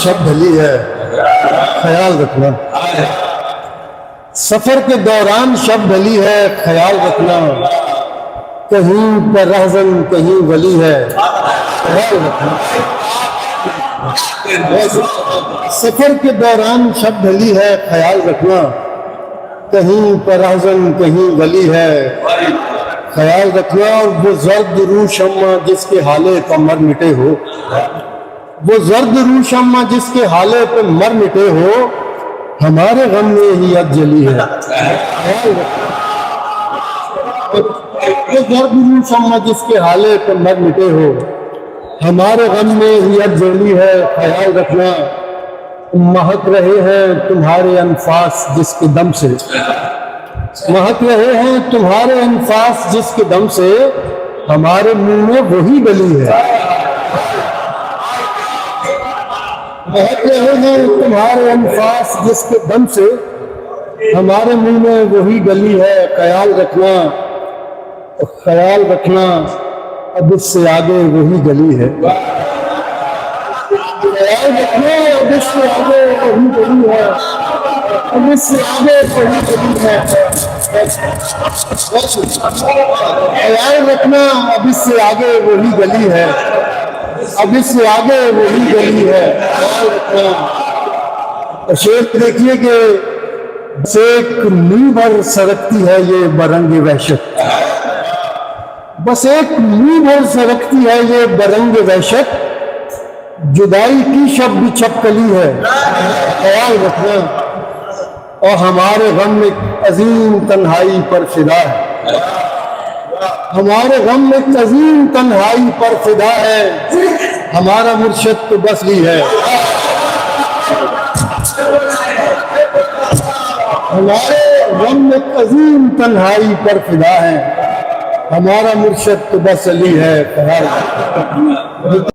شب ڈھلی ہے خیال رکھنا، سفر کے دوران شب ڈھلی ہے خیال رکھنا، کہیں پر رہزن کہیں ولی ہے خیال رکھنا، سفر کے دوران شب ڈھلی ہے خیال رکھنا، کہیں پر رہزن کہیں ولی ہے خیال رکھنا۔ اور وہ زرد روح شمع جس کے حالے پر مر مٹے ہو، وہ زرد روح شمع جس کے حالے پہ مر مٹے ہو، ہمارے غم میں ہی اب جلی ہے خیال رکھنا۔ وہ زرد روح شمع جس کے حالے پہ مر مٹے ہو، ہمارے غم میں ہی اب جلی ہے خیال رکھنا۔ مہک رہے ہیں تمہارے انفاس جس کے دم سے، مہک رہے ہیں تمہارے انفاس جس کے دم سے، ہمارے منہ میں وہی گلی ہے۔ مہک رہے ہیں تمہارے انفاس جس کے دم سے، ہمارے منہ میں وہی گلی ہے خیال رکھنا، خیال رکھنا اب اس سے آگے وہی گلی ہے، خیال رکھنا اب اس سے آگے وہی گلی ہے، اب اس سے آگے وہی گلی ہے، خیال رکھنا اب اس سے آگے وہی گلی ہے، اب اس سے آگے وہی گلی ہے خیال رکھنا۔ شعر دیکھیے کہ بس ایک منہ بھر سرکتی ہے یہ برنگ وحشت، بس ایک منہ بھر سرکتی ہے یہ برنگ وحشت، جدائی کی شب بھی چھپکلی ہے خیال رکھنا۔ اور ہمارے غم ایک عظیم تنہائی پر فدا ہے، ہمارے غم ایک عظیم تنہائی پر فدا ہے، ہمارا مرشد تو بس لی ہے، ہمارے غم ایک عظیم تنہائی پر فدا ہے، ہمارا مرشد تو بس علی ہے خیال